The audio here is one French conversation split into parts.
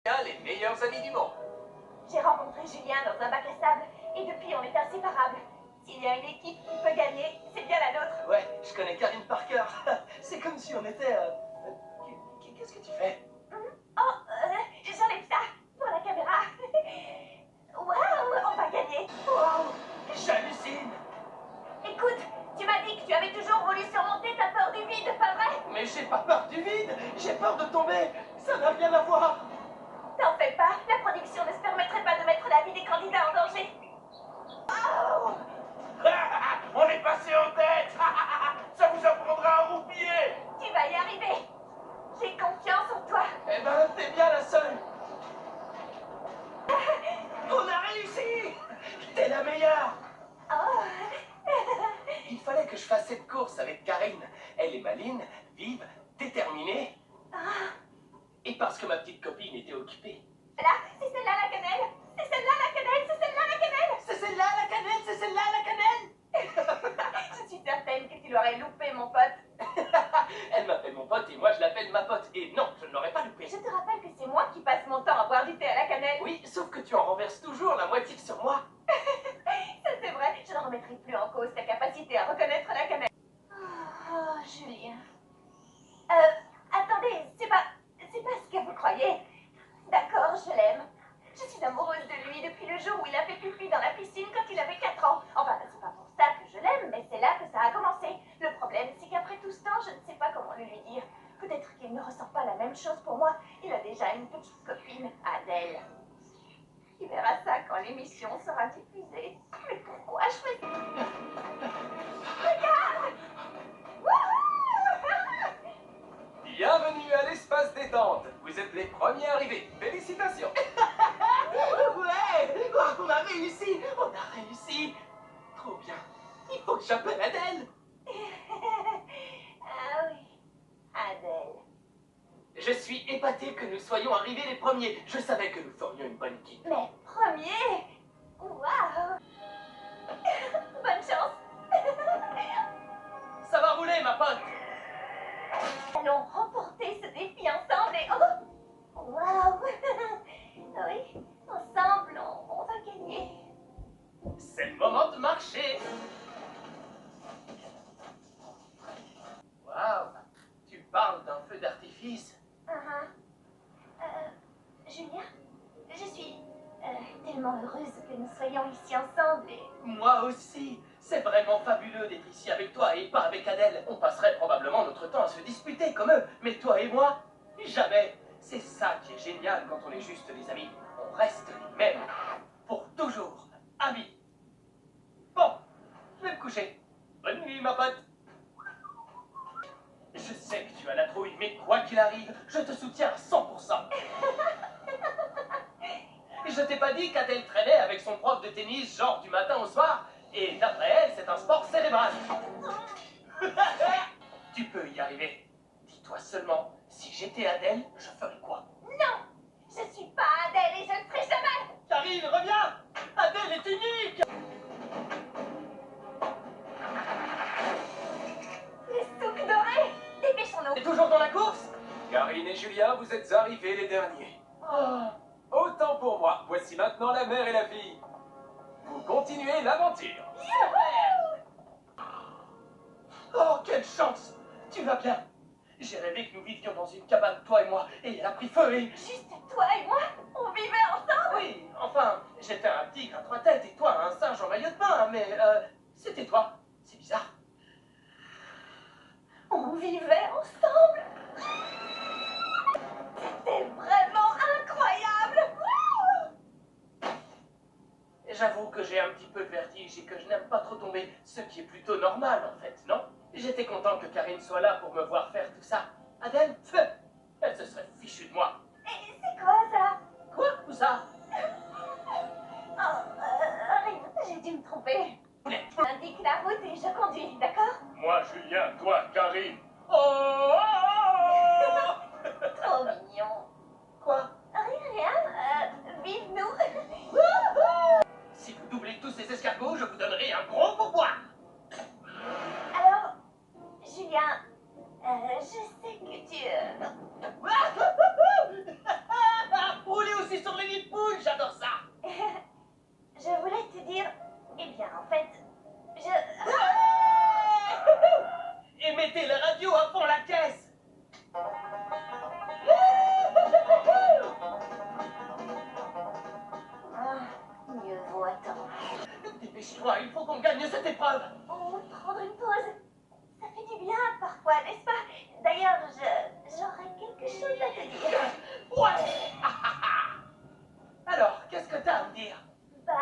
Les meilleurs amis du monde. J'ai rencontré Julien dans un bac à sable et depuis on est inséparables. S'il y a une équipe qui peut gagner, c'est bien la nôtre. Ouais, je connais Karine par cœur. C'est comme si on était... Qu'est-ce que tu fais? J'enlève ça pour la caméra. Waouh, on va gagner. Wow, j'hallucine. Écoute, tu m'as dit que tu avais toujours voulu surmonter ta peur du vide, pas vrai? Mais j'ai pas peur du vide, j'ai peur de tomber. Ça n'a rien à voir. T'en fais pas, la production ne se permettrait pas de mettre la vie des candidats en danger. Oh, On est passé en tête. Ça vous apprendra à roupiller. tu vas y arriver. J'ai confiance en toi. Eh ben, t'es bien la seule. On a réussi. T'es la meilleure. Oh. Il fallait que je fasse cette course avec Karine. Elle est maline, vive, déterminée. Et parce que ma petite copine était occupée. Là, c'est celle-là la cannelle. C'est celle-là la cannelle. C'est celle-là la cannelle. C'est celle-là la cannelle, c'est celle-là la cannelle. Je suis certaine que tu l'aurais loupé, mon pote. Elle m'appelle mon pote et moi je l'appelle ma pote. Et non, je ne l'aurais pas loupé. Je te rappelle que c'est moi qui passe mon temps à boire du thé à la cannelle. Oui, sauf que tu en renverses toujours la moitié sur moi. Ça c'est vrai, je ne remettrai plus en cause ta capacité à reconnaître la cannelle. Oh, Julien. Attendez, c'est pas ce que vous croyez. D'accord, je l'aime. Je suis amoureuse de lui depuis le jour où il a fait pipi dans la piscine quand il avait 4 ans. Enfin, c'est pas pour ça que je l'aime, mais c'est là que ça a commencé. Le problème, c'est qu'après tout ce temps, je ne sais pas comment le lui dire. Peut-être qu'il ne ressent pas la même chose pour moi. Il a déjà une petite copine, Adèle. Tu verras ça quand l'émission sera diffusée. Mais pourquoi je fais ça? Regarde! Bienvenue à l'espace détente. Vous êtes les premiers arrivés. Félicitations. Ouais, on a réussi. On a réussi. Trop bien. Il faut que j'appelle Adèle. Ah oui, Adèle. Je suis épaté que nous soyons arrivés les premiers. Je savais que nous ferions une bonne équipe. Mais premier! Waouh! Bonne chance! Ça va rouler, ma pote. Allons remporter ce défi ensemble et... Oh! Waouh! Oui, ensemble, on va gagner. C'est le moment de marcher. Waouh, tu parles d'un feu d'artifice. Julien, je suis tellement heureuse que nous soyons ici ensemble et... Moi aussi. C'est vraiment fabuleux d'être ici avec toi et pas avec Adèle. On passerait probablement notre temps à se disputer comme eux. Mais toi et moi, jamais. C'est ça qui est génial quand on est juste des amis. On reste les mêmes. Pour toujours. Amis. Bon, je vais me coucher. Bonne nuit, ma pote. Je sais que tu as la trouille, mais quoi qu'il arrive, je te soutiens à 100%. Et je t'ai pas dit qu'Adèle traînait avec son prof de tennis genre du matin au soir. Et d'après elle, c'est un sport cérébral. Tu peux y arriver. Dis-toi seulement, si j'étais Adèle, je ferais quoi? Non! Je suis pas Adèle et je ne ferai jamais! Karine, reviens! Adèle est unique! Les souks dorés! Dépêchons-nous! T'es toujours dans la course? Karine et Julien, vous êtes arrivés les derniers. Autant pour moi. Voici maintenant la mère et la fille. Vous continuez l'aventure. Oh, quelle chance! Tu vas bien? J'ai rêvé que nous vivions dans une cabane, toi et moi, et elle a pris feu et... Juste toi et moi, on vivait ensemble! Oui, enfin, j'étais un tigre à 3 têtes et toi un singe en maillot de bain, mais c'était toi. C'est bizarre. On vivait ensemble! C'était vraiment incroyable! J'avoue que j'ai un petit peu le vertige et que je n'aime pas trop tomber, ce qui est plutôt normal en fait, non? J'étais content que Karine soit là pour me voir faire tout ça. Adèle, elle se serait fichue de moi. Et c'est quoi ça? Quoi? Où ça? Oh, rien, j'ai dû me tromper. Indique la route et je conduis, d'accord? Moi, Julien, toi, Karine. Oh! Trop mignon. Quoi? Rien, vive-nous. Si vous doublez tous ces escargots, je vous donnerai un gros pourboire. Alors, Julien, je sais que tu... Repose-toi, il faut qu'on gagne cette épreuve. Oh, prendre une pause, ça fait du bien parfois, n'est-ce pas? D'ailleurs, j'aurais quelque chose à te dire. Ouais. Alors, qu'est-ce que t'as à me dire? Ben,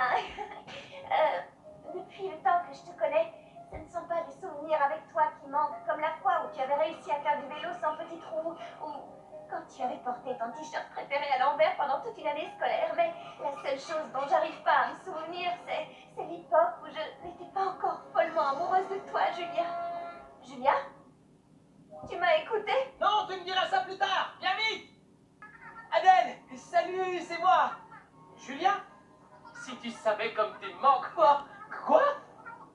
depuis le temps que je te connais, ce ne sont pas des souvenirs avec toi qui manquent, comme la fois où tu avais réussi à faire du vélo sans petit trou, ou quand tu avais porté ton t-shirt préféré à l'envers pendant toute une année scolaire. Mais la seule chose dont j'arrive pas à me souvenir, c'est l'époque où je n'étais pas encore follement amoureuse de toi, Julia. Julia? Tu m'as écouté? Non, tu me diras ça plus tard. Viens vite. Adèle, salut, c'est moi. Julien? Si tu savais comme tu me manques, quoi? Quoi?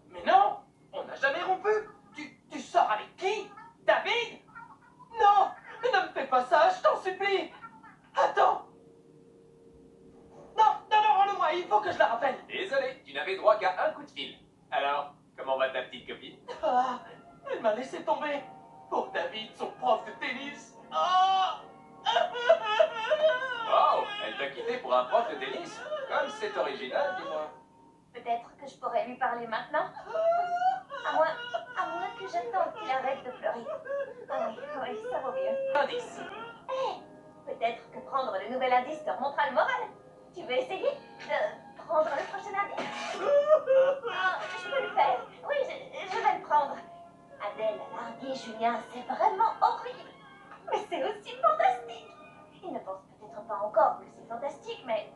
Mais non, on n'a jamais rompu. Tu sors avec qui? David? Non, ne me fais pas ça, je t'en supplie. Attends. Non, non, non, rends-le-moi, il faut que je la rappelle. Désolé, tu n'avais droit qu'à un coup de fil. Alors, comment va ta petite copine? Ah, elle m'a laissé tomber. Pour David, son prof de tennis. Oh. Oh, elle t'a quitté pour un prof de tennis? Comme c'est original, dis-moi. Peut-être que je pourrais lui parler maintenant. À moins que j'attende qu'il arrête de pleurer. Ah oui, oui, ça vaut mieux. Indice. Peut-être que prendre le nouvel indice te remontera le moral. Tu veux essayer de prendre le prochain indice? Ah, je peux le faire. Oui, je vais le prendre. Adèle a largué Julien, c'est vraiment horrible. Mais c'est aussi fantastique. Il ne pense peut-être pas encore que c'est fantastique, mais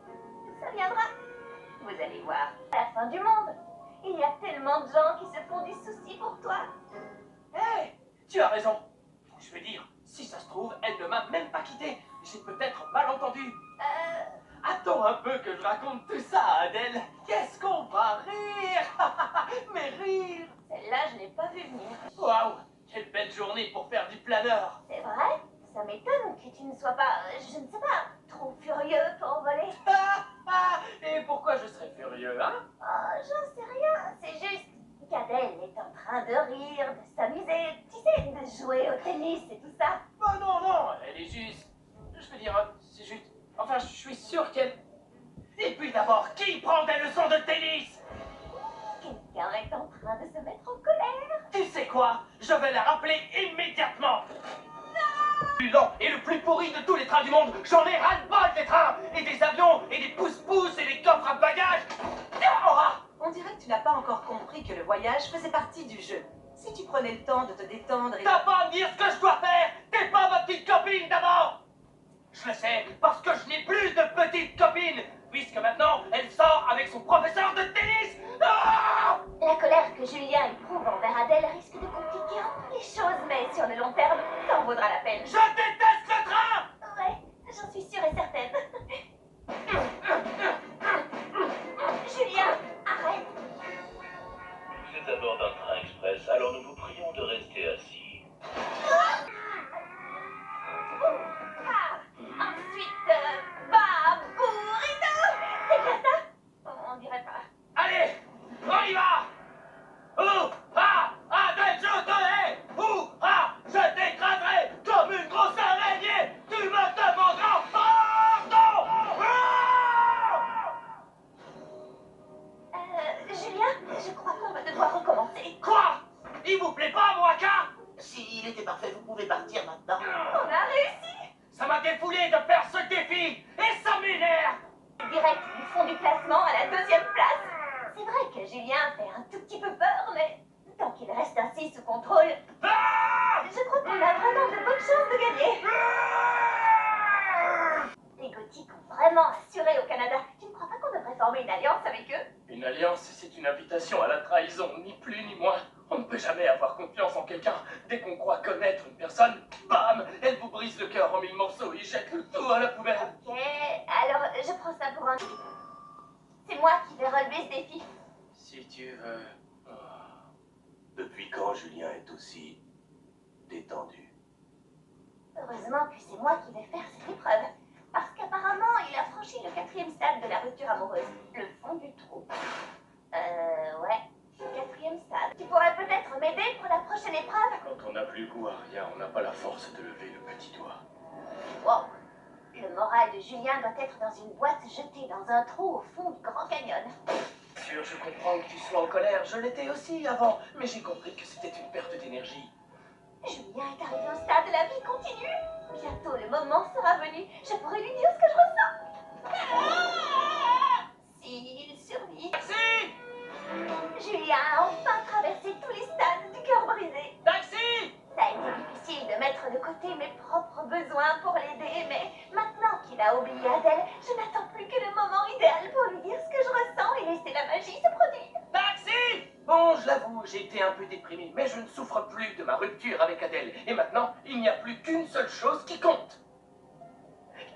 ça viendra. Vous allez voir, à la fin du monde, il y a tellement de gens qui se font des soucis pour toi. Hé, tu as raison. Je veux dire, si ça se trouve, elle ne m'a même pas quitté. J'ai peut-être mal entendu. Attends un peu que je raconte tout ça à Adèle. Qu'est-ce qu'on va rire. Mais rire. Celle-là, je l'ai pas vue venir. Waouh, quelle belle journée pour faire du planeur. C'est vrai? Ça m'étonne que tu ne sois pas, je ne sais pas, trop furieux pour voler. Et pourquoi je serais furieux, hein? Oh, j'en sais rien. C'est juste qu'Adèle est en train de rire, de s'amuser, tu sais, de jouer au tennis et tout ça. Oh non, non, elle est juste... Je veux dire, c'est juste... Enfin, je suis sûr qu'elle... Et puis d'abord, qui prend des leçons de tennis? Quelqu'un est en train de se mettre en colère. Tu sais quoi? Je vais la rappeler immédiatement. Le plus lent et le plus pourri de tous les trains du monde. J'en ai ras-le-bol des trains et des avions et des pousse-pousse et des coffres à bagages. On dirait que tu n'as pas encore compris que le voyage faisait partie du jeu. Si tu prenais le temps de te détendre et... T'as pas à me dire ce que je dois faire. T'es pas ma petite copine d'abord. Je le sais parce que je n'ai plus de petite copine, puisque maintenant elle sort avec son professeur de tennis. La colère que Julien éprouve envers Adèle risque de compliquer un peu les choses, mais sur le long terme, ça en vaudra la peine. Je déteste le train. Ouais, j'en suis sûre et certaine. Julien, arrête. Vous êtes à bord d'un train express, alors nous vous prions de rester assis. Ensuite, burrito. C'est bien ça? On dirait pas. Allez, on y va. Adèle, je te hais. Je t'écraserai comme une grosse araignée. Tu me demanderas pardon. Julien, je crois qu'on va devoir recommencer. Quoi? Il vous plaît pas, mon haka? S'il était parfait, vous pouvez partir maintenant. On a réussi. Ça m'a défoulé de faire ce défi et ça m'énerve. Direct du fond du classement à la 2e place. C'est vrai que Julien fait un tout petit peu peur, mais tant qu'il reste ainsi sous contrôle, je crois qu'on a vraiment de bonnes chances de gagner. Les Gothiques ont vraiment assuré au Canada. Tu ne crois pas qu'on devrait former une alliance avec eux? Une alliance, c'est une invitation à la trahison, ni plus ni moins. On ne peut jamais avoir confiance en quelqu'un. Dès qu'on croit connaître une personne, bam, elle vous brise le cœur en 1000 morceaux et jette le tout à la poubelle. Ok, alors je prends ça pour un... C'est moi qui vais relever ce défi. Si tu veux... Depuis quand Julien est aussi détendu? Heureusement que c'est moi qui vais faire cette épreuve. Parce qu'apparemment, il a franchi le 4e stade de la rupture amoureuse. Le fond du trou. Ouais. 4e stade. Tu pourrais peut-être m'aider pour la prochaine épreuve? Quand on n'a plus goût à rien, on n'a pas la force de lever le petit doigt. Wow. Le moral de Julien doit être dans une boîte jetée dans un trou au fond du Grand Canyon. sûr, je comprends que tu sois en colère. Je l'étais aussi avant, mais j'ai compris que c'était une perte d'énergie. Julien est arrivé au stade de la vie continue. Bientôt le moment sera venu. Je pourrai lui dire ce que je ressens. S'il survit. Taxi! Julien a enfin traversé tous les stades du cœur brisé. Taxi! Ça a été difficile de mettre de côté mes propres besoins pour l'aider, mais maintenant qu'il a oublié Adèle, je n'attends plus que le moment idéal pour lui dire ce que je ressens et laisser la magie se produire. Taxi! Bon, je l'avoue, j'ai été un peu déprimé, mais je ne souffre plus de ma rupture avec Adèle. Et maintenant, il n'y a plus qu'une seule chose qui compte.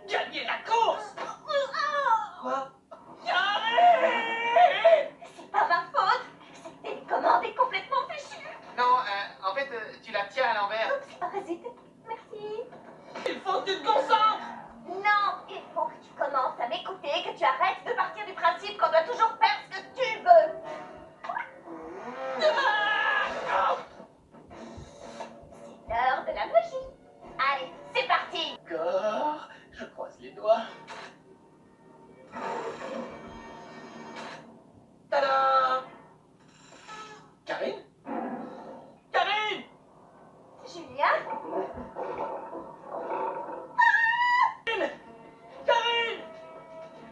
Gagner la course! Quoi? Arrête! C'est pas ma faute. Cette télécommande est complètement fichue. Non, en fait, tu la tiens à l'envers. Oups, parasite. Merci. Il faut que tu te concentres! Non, il faut que tu commences à m'écouter, que tu arrêtes de partir du principe qu'on doit toujours faire ce que tu veux. C'est l'heure de la magie. Allez, c'est parti. D'accord, je croise les doigts. Tada! Karine? Karine! Julien? Karine!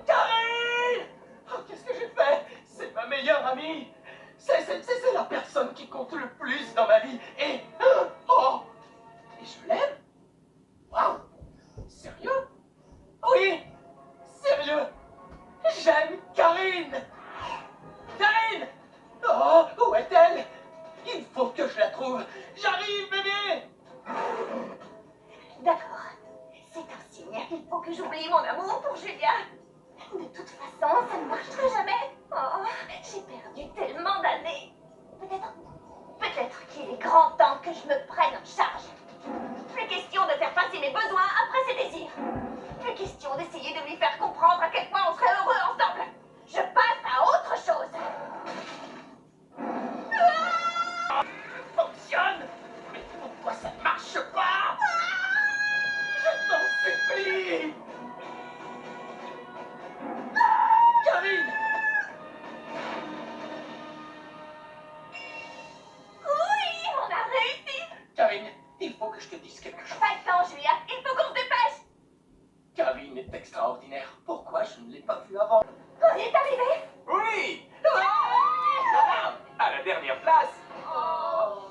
Karine! Oh, qu'est-ce que j'ai fait? C'est ma meilleure amie! C'est la personne qui compte le plus dans ma vie! Et... Oh! Et je l'aime? Waouh! Sérieux? Oui! Sérieux! J'aime Karine! Karine! Oh! Où est-elle? Il faut que je la trouve! J'arrive, bébé! D'accord. C'est un signe. Il faut que j'oublie mon amour pour Julien. De toute façon, ça ne marchera jamais. Oh, j'ai perdu tellement d'années. Peut-être qu'il est grand temps que je me prenne en charge. Plus question de faire passer mes besoins après ses désirs. Plus question d'essayer de lui faire comprendre à quel point on serait heureux ensemble. Je passe à autre chose. Fonctionne! Mais pourquoi ça ne marche pas? Je t'en supplie! Karine! Oui, on a réussi. Karine, il faut que je te dise quelque chose. Pas le temps, Julien. Il faut qu'on se dépêche. Karine est extraordinaire. Pourquoi je ne l'ai pas vue avant? On y est arrivé. Oui! Ah! À la dernière place. Oh.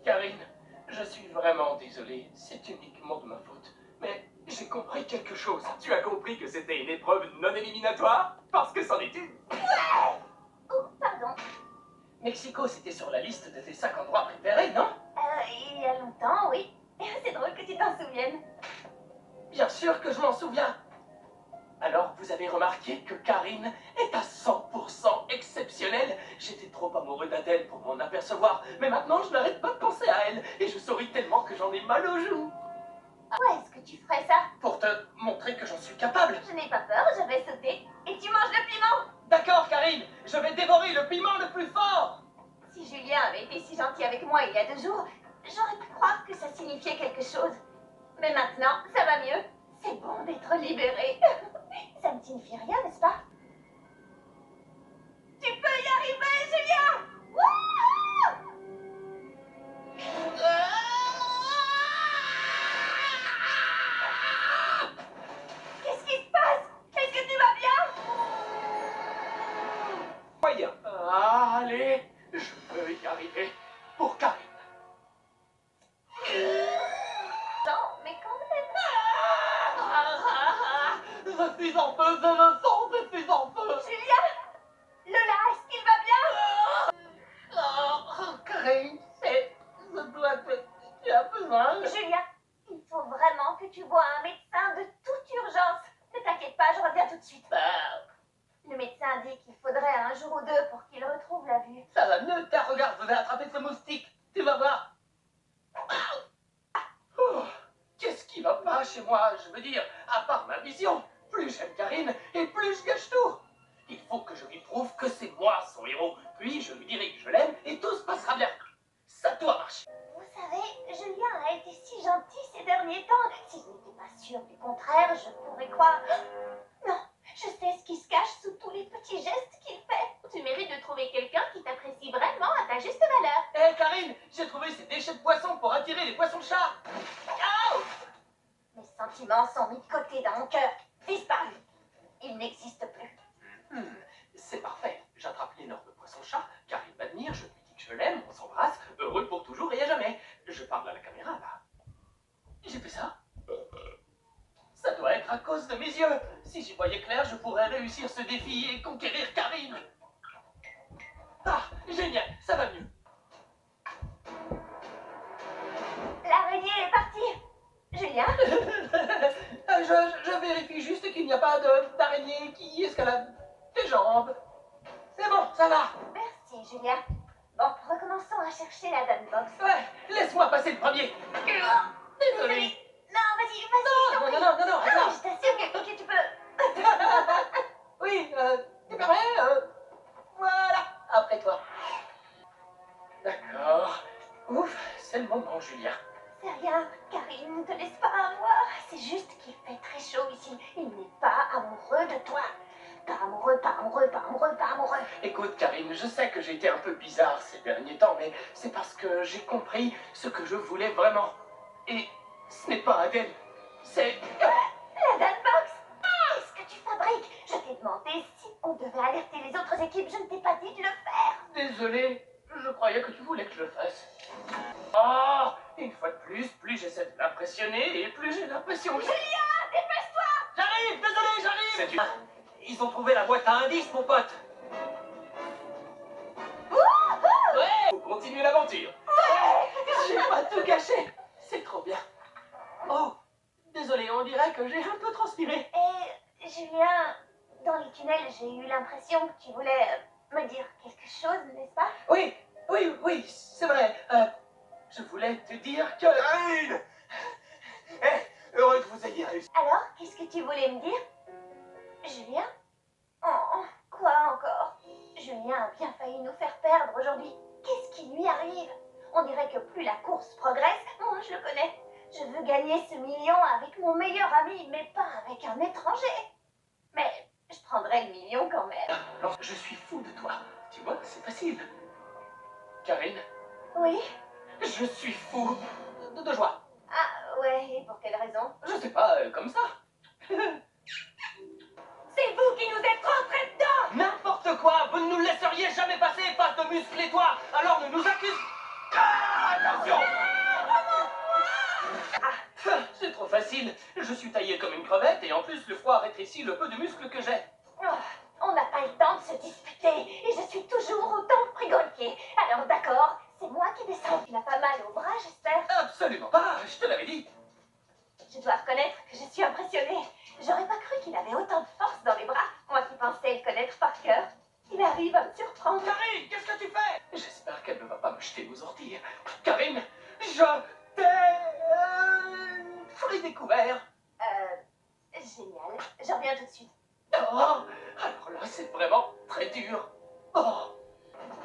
Karine, je suis vraiment désolé. C'est uniquement de ma faute. Mais j'ai compris quelque chose. Tu as compris que c'était une épreuve non éliminatoire? Parce que c'en est une. Oh, pardon. Mexico, c'était sur la liste de tes 5 endroits préférés, non? Il y a longtemps, oui. C'est drôle que tu t'en souviennes. Bien sûr que je m'en souviens. Alors, vous avez remarqué que Karine est à 100% exceptionnelle. J'étais trop amoureux d'Adèle pour m'en apercevoir. Mais maintenant, je n'arrête pas de penser à elle. Et je souris tellement que j'en ai mal aux joues. Où est-ce que tu ferais ça? Pour te montrer que j'en suis capable. Je n'ai pas peur, je vais sauter. Et tu manges le piment. D'accord, Karine, je vais dévorer le piment le plus fort. Si Julien avait été si gentil avec moi il y a 2 jours, j'aurais pu croire que ça signifiait quelque chose. Mais maintenant, ça va mieux. C'est bon d'être libérée. Ça ne signifie rien, n'est-ce pas? Tu peux y arriver, Julien! Wouhou! Qu'est-ce qui se passe? Est-ce que tu vas bien? Moyen. Allez, je peux y arriver. Pour Karine. Non, mais quand même. Je suis en feu, je le sens, je suis en feu. Julien! Lola, est-ce qu'il va bien? Oh, Karine, je dois te... Tu as besoin? Julien, il faut vraiment que tu vois un médecin de toute urgence. Ne t'inquiète pas, je reviens tout de suite. Le médecin dit qu'il faudrait 1 jour ou 2 pour qu'il retrouve la vue. Ça va mieux, tiens, regarde, je vais attraper ce moustique. Tu vas voir. Oh, qu'est-ce qui va pas chez moi? Je veux dire, à part ma vision. Plus j'aime Karine, et plus je gâche tout. Il faut que je lui prouve que c'est moi son héros. Puis je lui dirai que je l'aime, et tout se passera bien. Ça doit marcher. Vous savez, Julien a été si gentil ces derniers temps. Si je n'étais pas sûre du contraire, je pourrais croire... Non, je sais ce qui se cache sous tous les petits gestes qu'il fait. Tu mérites de trouver quelqu'un qui t'apprécie vraiment à ta juste valeur. Hé, Karine, j'ai trouvé ces déchets de poisson pour attirer les poissons-chats. Mes sentiments sont mis de côté dans mon cœur. Disparus. Ils n'existent plus. C'est parfait. J'attrape l'énorme poisson-chat. Karine m'admire, je lui dis que je l'aime, on s'embrasse, heureux pour toujours et à jamais. Je parle à la caméra, là. J'ai fait ça. Ça doit être à cause de mes yeux. Si j'y voyais clair, je pourrais réussir ce défi et conquérir Karine. Ah, génial, ça va mieux. L'araignée est partie. Julien, je vérifie juste qu'il n'y a pas d'araignée qui escalade tes jambes. C'est bon, ça va. merci Julien. Bon, recommençons à chercher la Dunbox. Ouais, laisse-moi passer le premier. Désolé. Non, vas-y, je t'en prie. Non, Ah, attends. je t'assure que tu peux. Oui, tu permets voilà, après toi. D'accord. Ouf, c'est le moment, Julien. C'est rien, Karine, ne te laisse pas avoir. C'est juste qu'il fait très chaud ici. Il n'est pas amoureux de toi. Pas amoureux, pas amoureux, pas amoureux, pas amoureux. Écoute, Karine, je sais que j'ai été un peu bizarre ces derniers temps, mais c'est parce que j'ai compris ce que je voulais vraiment. Et ce n'est pas Adèle, c'est... La Dunbox. Qu'est-ce que tu fabriques? Je t'ai demandé si on devait alerter les autres équipes. Je ne t'ai pas dit de le faire. Désolé, je croyais que tu voulais que je le fasse. Oh, une fois de plus j'essaie de l'impressionner et plus j'ai l'impression que... Julien, dépêche-toi. J'arrive, désolé, j'arrive. Ils ont trouvé la boîte à indices, mon pote. Ouais, faut continuer l'aventure. J'ai pas tout gâché. C'est trop bien. Oh, désolé, on dirait que j'ai un peu transpiré. Et Julien, dans les tunnels, j'ai eu l'impression que tu voulais me dire quelque chose, n'est-ce pas? Oui, c'est vrai. Je voulais te dire que... Karine! Heureux que vous ayez réussi. Alors, qu'est-ce que tu voulais me dire? Julien? Oh, quoi encore? Julien a bien failli nous faire perdre aujourd'hui. Qu'est-ce qui lui arrive? On dirait que plus la course progresse, moins je le connais. Je veux gagner ce million avec mon meilleur ami, mais pas avec un étranger. Mais je prendrai le million quand même. Alors, je suis fou de toi. Tu vois, c'est facile. Karine, Oui? je suis fou de joie. Ah, ouais, et pour quelle raison? Je sais pas, comme ça. C'est vous qui nous êtes rentrés dedans! N'importe quoi, vous ne nous laisseriez jamais passer, face de muscles et toi. Alors ne nous accuse... Ah, attention. C'est trop facile. Je suis taillé comme une crevette et en plus le foie rétrécit le peu de muscles que j'ai. Oh, on n'a pas le temps de se disputer et je suis toujours autant frigolifiée. Alors d'accord, c'est moi qui descends. Tu n'as pas mal au bras, j'espère? Absolument pas, je te l'avais dit. Je dois reconnaître que je suis impressionnée. J'aurais pas cru qu'il avait autant de force dans les bras. Moi qui pensais le connaître par cœur. Il arrive à me surprendre. Karine, qu'est-ce que tu fais? J'espère qu'elle ne va pas me jeter aux orties. Karine, je t'ai... fruit découvert. Génial. Je reviens tout de suite. Oh, alors là, c'est vraiment très dur. Oh,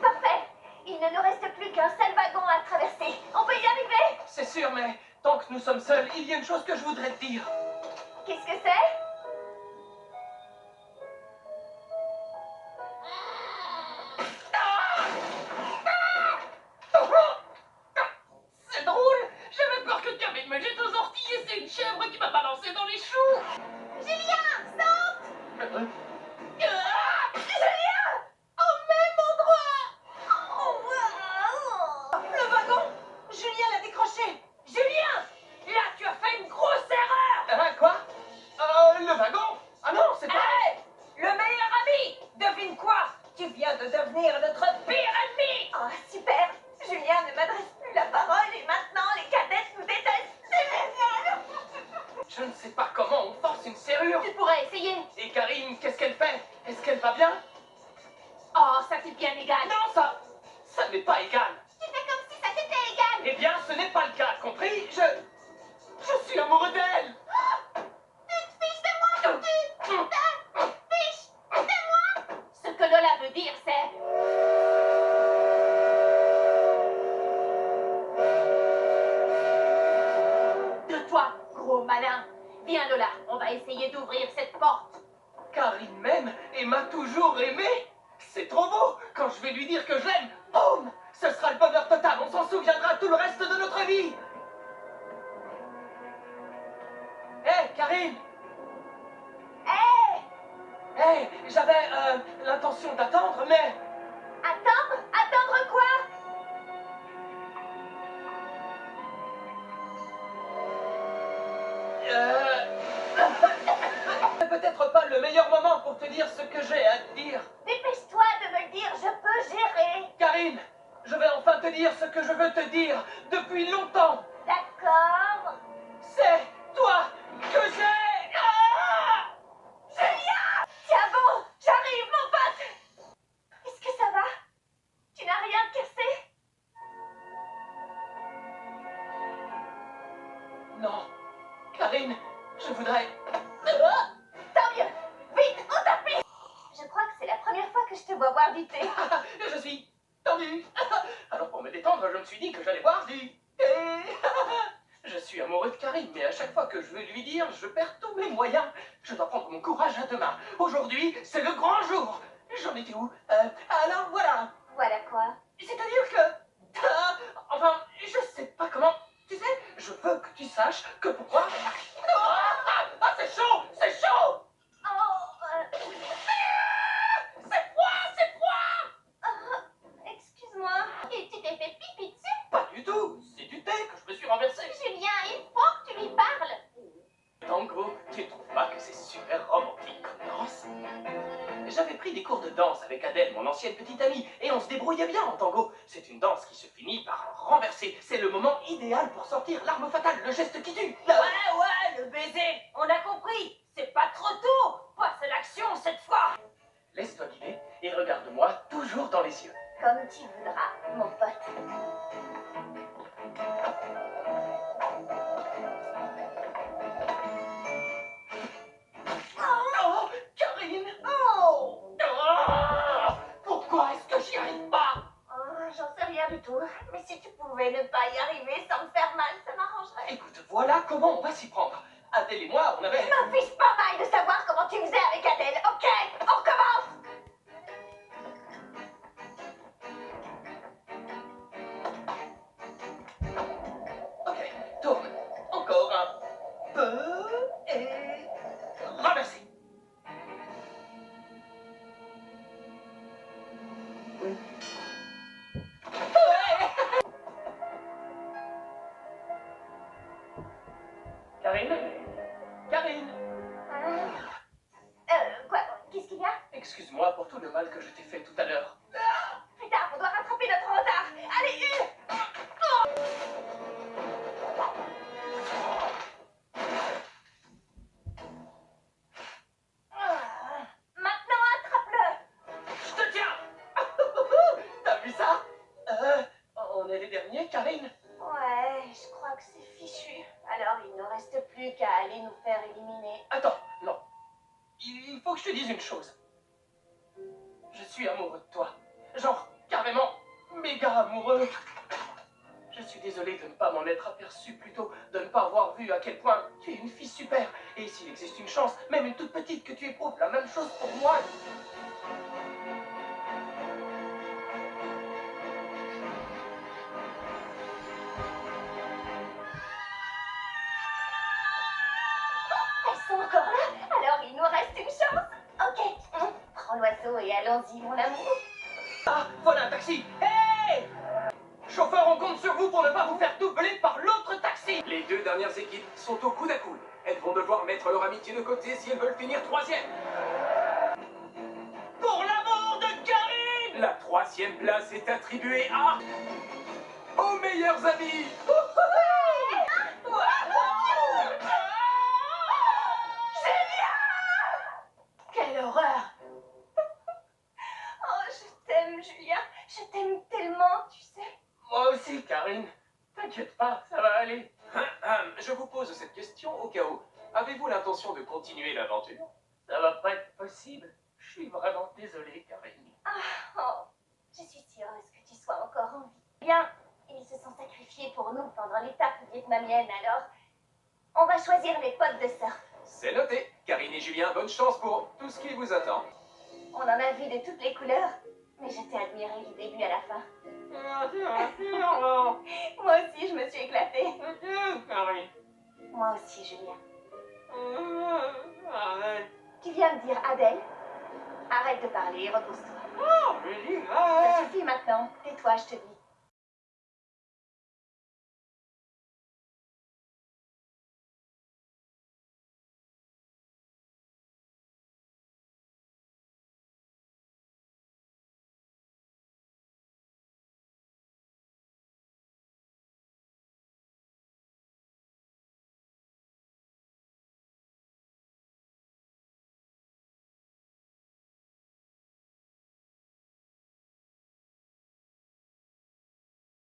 Parfait. Il ne nous reste plus qu'un seul wagon à traverser. On peut y arriver? c'est sûr, mais tant que nous sommes seuls, il y a une chose que je voudrais te dire. Qu'est-ce que c'est? C'est drôle. J'avais peur que Karine me jette aux orties et c'est une chèvre qui m'a balancé dans les choux. Julien, stop! Ah, Julien! Au même endroit! Le wagon! Julien l'a décroché! Julien! Là, tu as fait une grosse erreur! quoi? Le wagon? Ah non, c'est pas... Hey! Le meilleur ami! Devine quoi? Tu viens de devenir notre pire ennemi! Oh, super! Julien ne m'adresse plus la parole et maintenant les cadettes nous détestent! C'est génial! Je ne sais pas comment on force une serrure. Tu pourrais essayer! Et Karine, qu'est-ce qu'elle fait? Est-ce qu'elle va bien? Oh, ça c'est bien égal! Non, ça n'est pas égal. Tu fais comme si ça t'était égal! Eh bien, ce n'est pas le cas, compris? Je suis amoureux d'elle. Tu te fiches de moi! Tu te fiches de moi! Ce que Lola veut dire, c'est... De toi, gros malin! Viens Lola, on va essayer d'ouvrir cette porte! Karine m'aime et m'a toujours aimé. C'est trop beau. vais lui dire que je l'aime, boum! Ce sera le bonheur total, on s'en souviendra tout le reste de notre vie. Hé, Karine! Hé! Hé, j'avais l'intention d'attendre, mais... Attendre? Attendre quoi? C'est peut-être pas le meilleur moment pour te dire ce que j'ai à te dire. Dépêche-toi de me le dire, je peux gérer. Karine, je vais enfin te dire ce que je veux te dire depuis longtemps. D'accord. C'est toi que j'ai... Ah! Julien! Tiens bon, j'arrive, mon pote. Est-ce que ça va? Tu n'as rien cassé? Non, Karine, je voudrais... Tant mieux. Vite, au tapis. Je crois que c'est la première fois que je te vois boire du thé. Je suis tendu. Alors pour me détendre, je me suis dit que j'allais boire du thé. Je suis amoureux de Karine, mais à chaque fois que je veux lui dire, je perds tous mes moyens. Je dois prendre mon courage à deux mains. Aujourd'hui, c'est le grand jour. J'en étais où? Alors voilà. Voilà quoi? C'est-à-dire que... enfin, je sais pas comment... Tu sais, je veux que tu saches que pourquoi... c'est chaud! C'est chaud! Oh, C'est froid! C'est froid! excuse-moi. Et tu t'es fait pipi dessus? Pas du tout. C'est du thé que je me suis renversé. Julien, il faut que tu lui parles. Tango, tu trouves pas que c'est super romantique comme danse? J'avais pris des cours de danse avec Adèle, mon ancienne petite amie, et on se débrouillait bien en tango. C'est une danse qui se finit par un renversé. C'est le moment idéal pour sortir l'arme fatale, le geste qui tue. Ouais, le baiser. On a compris. C'est pas trop tôt. Passe à l'action cette fois. Laisse-toi guider et regarde-moi toujours dans les yeux. Comme tu voudras, mon pote. Oh, Karine! Oh! Pourquoi est-ce que j'y arrive pas? Oh, j'en sais rien du tout. Mais si tu pouvais ne pas y arriver sans me faire mal, ça m'arrangerait. Écoute, voilà comment on va s'y prendre. Adèle et moi, on avait... Je m'en fiche pas mal de savoir comment tu faisais avec Adèle, ok? On recommence! Ok, tourne. Encore un peu et... renversé. Karine? Karine? Quoi? Qu'est-ce qu'il y a? Excuse-moi pour tout le mal que je t'ai fait tout à l'heure. Plus tard, on doit rattraper notre retard. Allez, maintenant, attrape-le. Je te tiens. T'as vu ça? On est les derniers, Karine? Ouais, je crois que c'est fichu. Alors, il ne reste plus qu'à aller nous faire éliminer. Attends, non. Il faut que je te dise une chose. Je suis amoureux de toi. Genre, carrément, méga amoureux. Je suis désolé de ne pas m'en être aperçu plus tôt, de ne pas avoir vu à quel point tu es une fille super. Et s'il existe une chance, même une toute petite, que tu éprouves la même chose pour moi... Elles sont encore là. Alors, il nous reste une chance. Ok, prends l'oiseau et allons-y, mon amour. Ah, voilà un taxi. Hey! Chauffeur, on compte sur vous pour ne pas vous faire doubler par l'autre taxi. Les deux dernières équipes sont au coude à coude. Elles vont devoir mettre leur amitié de côté si elles veulent finir troisième. Pour l'amour de Karine! La troisième place est attribuée à... aux meilleurs amis. Quelle horreur! Oh, je t'aime, Julien. Je t'aime tellement, tu sais. Moi aussi, Karine. T'inquiète pas, ça va aller. Je vous pose cette question au cas où. Avez-vous l'intention de continuer l'aventure? Ça va pas être possible. Je suis vraiment désolé, Karine. Oh, je suis si heureuse que tu sois encore en vie. Bien, ils se sont sacrifiés pour nous pendant l'étape vietnamienne, alors on va choisir les potes de surf. C'est noté. Karine et Julien, bonne chance pour tout ce qui vous attend. On en a vu de toutes les couleurs, Mais je t'ai admiré du début à la fin. Non. Moi aussi, je me suis éclatée. Carrie. Moi aussi, Julien. Arrête. Tu viens me dire Adèle? Arrête de parler, repose-toi. Oh, je dis, Ça suffit maintenant. Tais-toi, je te dis.